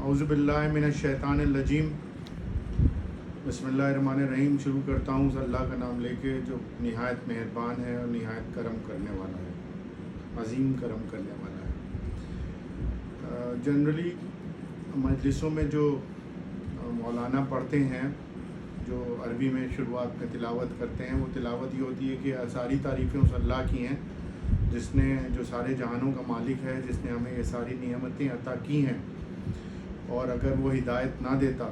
अऊज़ु बिल्लाहि मिनश्शैतानिर्रजीम। बिस्मिल्लाहिर्रहमानिर्रहीम। शुरू करता हूँ अल्लाह का नाम लेके जो निहायत मेहरबान है और निहायत करम करने वाला है, अज़ीम करम करने वाला है। जनरली मजलिसों में जो मौलाना पढ़ते हैं, जो अरबी में शुरुआत में तिलावत करते हैं, वो तिलावत ये होती है कि सारी तारीफ़ें उस अल्लाह की हैं जिसने जो सारे जहानों का मालिक है, जिसने हमें ये सारी नियमतें अता की हैं, और अगर वो हिदायत ना देता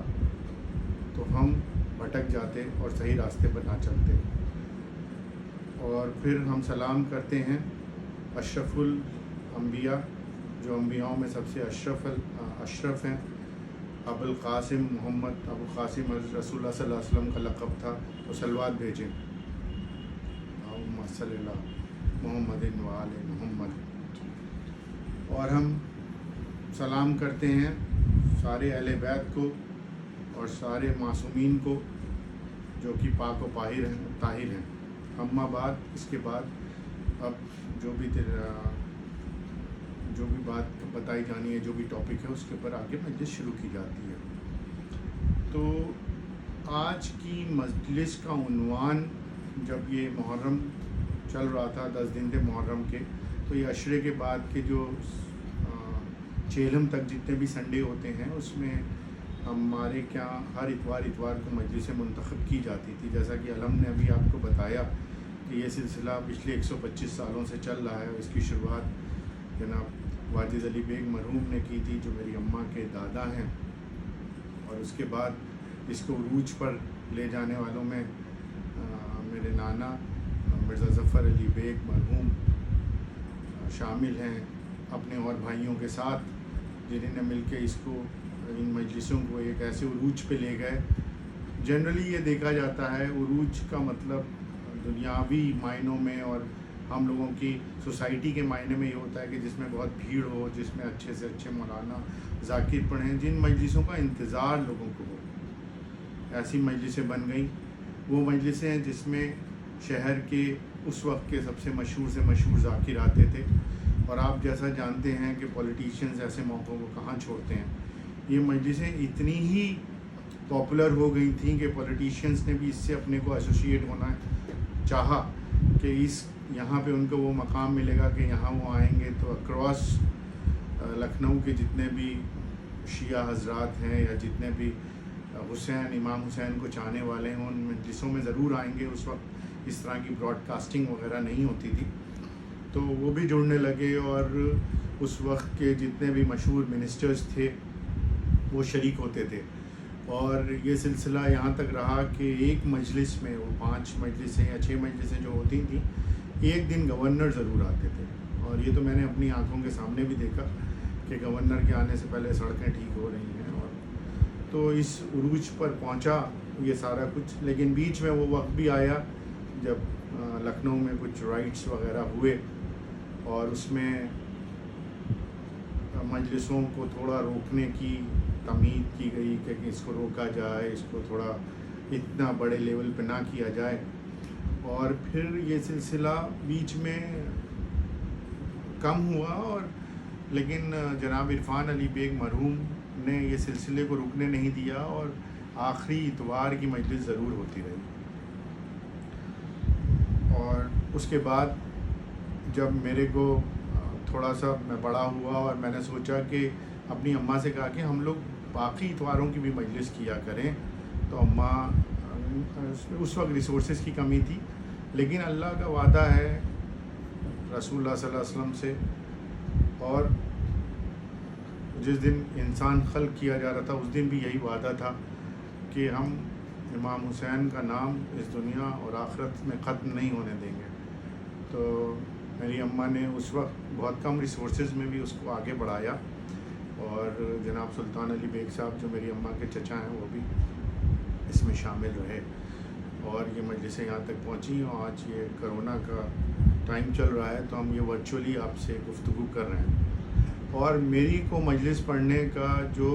तो हम भटक जाते और सही रास्ते पर ना चलते। और फिर हम सलाम करते हैं अशरफुल अम्बिया, जो अम्बियाओं में सबसे अशरफ हैं, अबुल क़ासिम मोहम्मद, अबू क़ासिम रसूलुल्लाह सल्लल्लाहु अलैहि वसल्लम का लक़ब था, तो सलवात भेजें मोहम्मद वाले मोहम्मद। और हम सलाम करते हैं सारे अहले बैत को और सारे मासूमीन को जो कि पाक व ताहिर हैं। अम्मा बाद, इसके बाद अब जो भी बात बताई जानी है, जो भी टॉपिक है, उसके ऊपर आगे मजलिस शुरू की जाती है। तो आज की मजलिस का उन्वान, जब ये मुहर्रम चल रहा था, 10 दिन थे मुहर्रम के, तो ये अशरे के बाद के जो चेलम तक जितने भी संडे होते हैं, उसमें हमारे क्या हर इतवार को मजलिसें मुंतखब की जाती थी। जैसा कि अलम ने अभी आपको बताया कि ये सिलसिला पिछले 125 सालों से चल रहा है। इसकी शुरुआत जनाब वाजिद अली बेग मरहूम ने की थी, जो मेरी अम्मा के दादा हैं, और उसके बाद इसको उरूज पर ले जाने वालों में मेरे नाना मिर्ज़ा ज़फ़र अली बेग मरहूम शामिल हैं, अपने और भाइयों के साथ, जिन्होंने मिलके इसको, इन मजलिसों को एक ऐसे उरूज पे ले गए। जनरली ये देखा जाता है उरूज का मतलब दुनियावी मायनों में और हम लोगों की सोसाइटी के मायने में ये होता है कि जिसमें बहुत भीड़ हो, जिसमें अच्छे से अच्छे मौलाना ज़ाकिर पढ़ें, जिन मजलिसों का इंतज़ार लोगों को हो, ऐसी मजलिसें बन गई। वो मजलिसें हैं जिसमें शहर के उस वक्त के सबसे मशहूर से मशहूर ज़ाकिर आते थे। और आप जैसा जानते हैं कि पॉलिटिशियंस ऐसे मौक़ों को कहाँ छोड़ते हैं। ये मजलिसें इतनी ही पॉपुलर हो गई थी कि पॉलिटिशियंस ने भी इससे अपने को एसोसिएट होना चाहा कि यहाँ पे उनको वो मकाम मिलेगा कि यहाँ वो आएंगे तो अक्रॉस लखनऊ के जितने भी शिया हजरात हैं या जितने भी इमाम हुसैन को चाहने वाले हैं, उन मजलिसों में ज़रूर आएंगे। उस वक्त इस तरह की ब्रॉडकास्टिंग वगैरह नहीं होती थी, तो वो भी जुड़ने लगे। और उस वक्त के जितने भी मशहूर मिनिस्टर्स थे वो शरीक होते थे। और ये सिलसिला यहाँ तक रहा कि एक मजलिस में, वो 5 मजलिसें या 6 मजलिसें जो होती थी, एक दिन गवर्नर ज़रूर आते थे। और ये तो मैंने अपनी आंखों के सामने भी देखा कि गवर्नर के आने से पहले सड़कें ठीक हो रही हैं। और तो इस उरूज पर पहुँचा ये सारा कुछ, लेकिन बीच में वो वक्त भी आया जब लखनऊ में कुछ राइट्स वगैरह हुए और उसमें मजलिसों को थोड़ा रोकने की तमीद की गई कि इसको रोका जाए, इसको थोड़ा इतना बड़े लेवल पे ना किया जाए। और फिर ये सिलसिला बीच में कम हुआ, और लेकिन जनाब इरफान अली बेग मरहूम ने ये सिलसिले को रुकने नहीं दिया और आखिरी इतवार की मजलिस ज़रूर होती रही। और उसके बाद जब मेरे को थोड़ा सा मैं बड़ा हुआ और मैंने सोचा कि अपनी अम्मा से कहा कि हम लोग बाकी इतवारों की भी मजलिस किया करें, तो अम्मा, उस वक्त रिसोर्सेज की कमी थी, लेकिन अल्लाह का वादा है रसूलुल्लाह सल्लल्लाहु अलैहि वसल्लम से, और जिस दिन इंसान खल्क किया जा रहा था उस दिन भी यही वादा था कि हम इमाम हुसैन का नाम इस दुनिया और आखिरत में ख़त्म नहीं होने देंगे। तो मेरी अम्मा ने उस वक्त बहुत कम रिसोर्सेज में भी उसको आगे बढ़ाया, और जनाब सुल्तान अली बेग साहब, जो मेरी अम्मा के चचा हैं, वो भी इसमें शामिल रहे, और ये मजलिसें यहाँ तक पहुँची। और आज ये कोरोना का टाइम चल रहा है, तो हम ये वर्चुअली आपसे गुफ्तगू कर रहे हैं। और मेरी को मजलिस पढ़ने का जो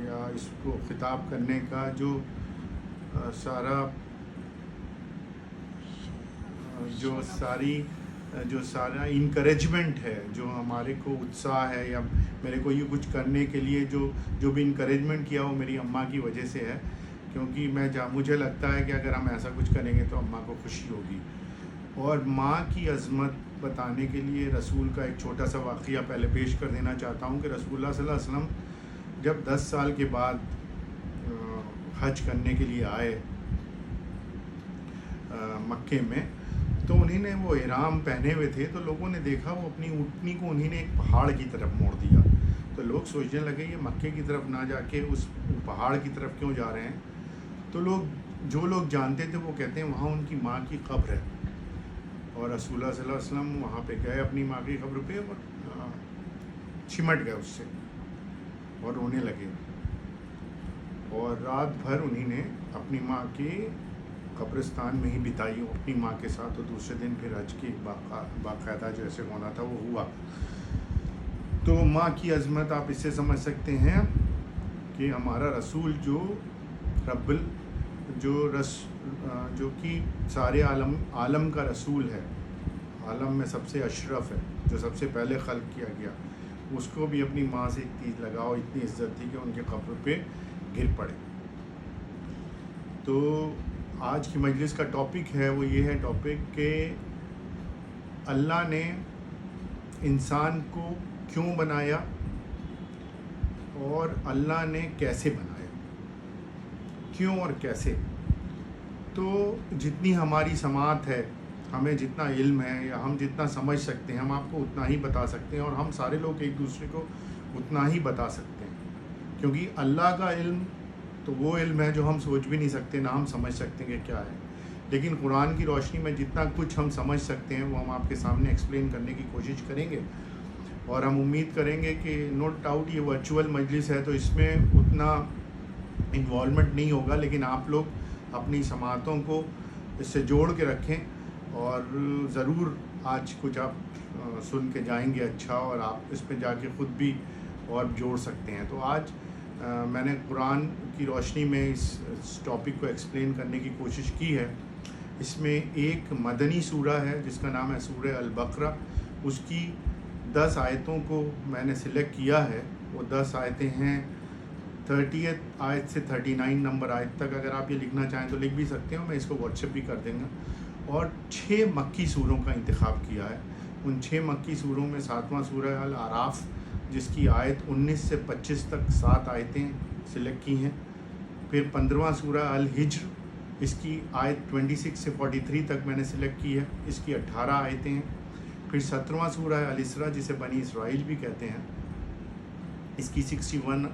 या इसको ख़िताब करने का जो सारी جو سارا انکریجمنٹ ہے، جو ہمارے کو اتساہ ہے، یا میرے کو یہ کچھ کرنے کے لیے جو بھی انکریجمنٹ کیا وہ میری اماں کی وجہ سے ہے، کیونکہ مجھے لگتا ہے کہ اگر ہم ایسا کچھ کریں گے تو اماں کو خوشی ہوگی۔ اور ماں کی عظمت بتانے کے لیے رسول کا ایک چھوٹا سا واقعہ پہلے پیش کر دینا چاہتا ہوں کہ رسول اللہ صلی اللہ علیہ وسلم جب 10 سال کے بعد حج کرنے کے لیے آئے مکے میں، تو انہیں نے وہ احرام پہنے ہوئے تھے، تو لوگوں نے دیکھا وہ اپنی اونٹنی کو انہیں نے ایک پہاڑ کی طرف موڑ دیا، تو لوگ سوچنے لگے یہ مکے کی طرف نہ جا کے اس پہاڑ کی طرف کیوں جا رہے ہیں؟ تو جو لوگ جانتے تھے وہ کہتے ہیں وہاں ان کی ماں کی قبر ہے، اور رسول اللہ صلی اللہ علیہ وسلم وہاں پہ گئے اپنی ماں کی قبر پہ اور چمٹ گئے اس سے اور رونے لگے، اور رات بھر انہیں نے اپنی ماں کے قبرستان میں ہی بتائی اپنی ماں کے ساتھ، اور دوسرے دن پھر حج کی باقاعدہ جیسے ہونا تھا وہ ہوا۔ تو ماں کی عظمت آپ اس سے سمجھ سکتے ہیں کہ ہمارا رسول جو کہ سارے عالم کا رسول ہے، عالم میں سب سے اشرف ہے، جو سب سے پہلے خلق کیا گیا، اس کو بھی اپنی ماں سے اتنی لگاؤ، اتنی عزت تھی کہ ان کے قبر پہ گر پڑے۔ تو آج کی مجلس کا ٹاپک ہے وہ یہ ہے ٹاپک کہ اللہ نے انسان کو کیوں بنایا اور اللہ نے کیسے بنایا، کیوں اور کیسے۔ تو جتنی ہماری سماعت ہے، ہمیں جتنا علم ہے یا ہم جتنا سمجھ سکتے ہیں ہم آپ کو اتنا ہی بتا سکتے ہیں، اور ہم سارے لوگ ایک دوسرے کو اتنا ہی بتا سکتے ہیں، کیونکہ اللہ کا علم تو وہ علم ہے جو ہم سوچ بھی نہیں سکتے، نہ ہم سمجھ سکتے ہیں کہ کیا ہے، لیکن قرآن کی روشنی میں جتنا کچھ ہم سمجھ سکتے ہیں وہ ہم آپ کے سامنے ایکسپلین کرنے کی کوشش کریں گے، اور ہم امید کریں گے کہ نو ڈاؤٹ یہ ورچوئل مجلس ہے تو اس میں اتنا انوالومنٹ نہیں ہوگا، لیکن آپ لوگ اپنی سماعتوں کو اس سے جوڑ کے رکھیں، اور ضرور آج کچھ آپ سن کے جائیں گے اچھا، اور آپ اس پہ جا کے خود بھی اور جوڑ سکتے ہیں۔ تو آج میں نے قرآن کی روشنی میں اس ٹاپک کو ایکسپلین کرنے کی کوشش کی ہے۔ اس میں ایک مدنی سورہ ہے جس کا نام ہے سورہ البقرہ، اس کی 10 آیتوں کو میں نے سلیکٹ کیا ہے۔ وہ 10 آیتیں ہیں 30 آیت سے 39 نمبر آیت تک، اگر آپ یہ لکھنا چاہیں تو لکھ بھی سکتے ہو، میں اس کو واٹس ایپ بھی کر دیں گا۔ اور 6 مکی سوروں کا انتخاب کیا ہے۔ ان 6 مکی سوروں میں 7واں سورہ الاعراف جس کی آیت 19 سے 25 تک 7 آیتیں سلیکٹ کی ہیں، پھر 15واں سورہ الحجر، اس کی آیت 26 سے 43 تک میں نے سلیکٹ کی ہے، اس کی 18 آیتیں ہیں، پھر 17واں سورہ الاسراء جسے بنی اسرائیل بھی کہتے ہیں، اس کی 61